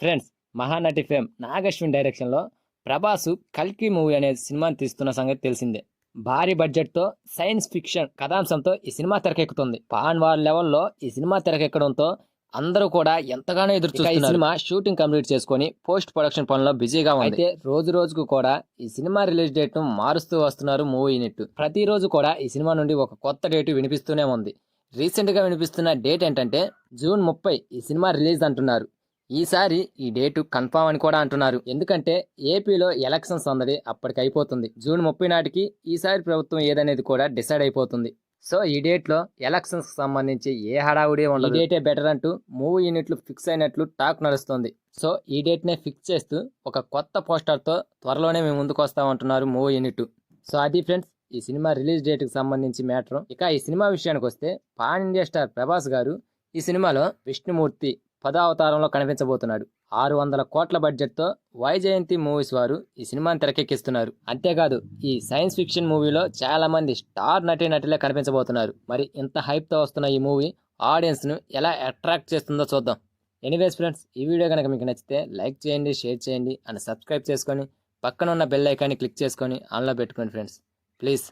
Friends, Mahanati fame Nag Ashwin డైరెక్షన్లో ప్రభాస్ కల్కి movie అనే సినిమాని తీస్తున్న సంగతి తెలిసిందే. భారీ బడ్జెట్తో సైన్స్ ఫిక్షన్ కథాంశంతో ఈ సినిమా తెరకెక్కుతుంది. పాన్ వార్ లెవెల్లో ఈ సినిమా తెరకెక్కడంతో అందరూ కూడా ఎంతగానో ఎదురు చూస్తున్నారు. ఈ సినిమా షూటింగ్ కంప్లీట్ చేసుకొని పోస్ట్ ప్రొడక్షన్ పనుల్లో బిజీగా ఉంది. అయితే రోజు రోజుకు కూడా ఈ సినిమా రిలీజ్ డేట్ ను మారుస్తూ వస్తున్నారు మూవీ యూనిట్. ప్రతిరోజు కూడా ఈ సినిమా నుండి ఒక కొత్త డేట్ వినిపిస్తూనే ఉంది. రీసెంట్ గా వినిపిస్తున్న డేట్ ఏంటంటే జూన్ 30 ఈ సినిమా రిలీజ్ అంటున్నారు. ఈసారి ఈ డేటు కన్ఫామ్ అని కూడా అంటున్నారు. ఎందుకంటే ఏపీలో ఎలక్షన్స్ అందడి అప్పటికి అయిపోతుంది. జూన్ 30 నాటికి ఈసారి ప్రభుత్వం ఏదనేది కూడా డిసైడ్ అయిపోతుంది. సో ఈ డేట్ లో ఎలక్షన్స్ సంబంధించి ఏ హడావుడి ఉండదు. ఈ డేటే బెటర్ అంటూ మూవీ యూనిట్లు ఫిక్స్ అయినట్లు టాక్ నడుస్తుంది. సో ఈ డేట్ నే ఫిక్స్ చేస్తూ ఒక కొత్త పోస్టర్ తో త్వరలోనే మేము ముందుకు వస్తామంటున్నారు మూవీ యూనిట్. సో అది ఫ్రెండ్స్, ఈ సినిమా రిలీజ్ డేట్ కి సంబంధించి మ్యాటర్. ఇక ఈ సినిమా విషయానికి వస్తే పాన్ ఇండియా స్టార్ ప్రభాస్ గారు ఈ సినిమాలో విష్ణుమూర్తి 10వ అవతారంలో కనిపించబోతున్నాడు. 600 కోట్ల బడ్జెట్ తో వైజయంతి మూవీస్ వారు ఈ సినిమాని తెరకెక్కిస్తున్నారు. అంతేకాదు ఈ సైన్స్ ఫిక్షన్ మూవీలో చాలా మంది స్టార్ నటీనటులే కనిపించబోతున్నారు. మరి ఇంత హైప్ తో వస్తున్న ఈ మూవీ ఆడియన్స్ ను ఎలా అట్రాక్ట్ చేస్తుందో చూద్దాం. ఎనీవేస్ ఫ్రెండ్స్, ఈ వీడియో కనుక మీకు నచ్చితే లైక్ చేయండి, షేర్ చేయండి అండ్ సబ్స్క్రైబ్ చేసుకొని పక్కన ఉన్న బెల్ ఐకాన్ని క్లిక్ చేసుకొని ఆన్లో పెట్టుకోండి ఫ్రెండ్స్, ప్లీజ్.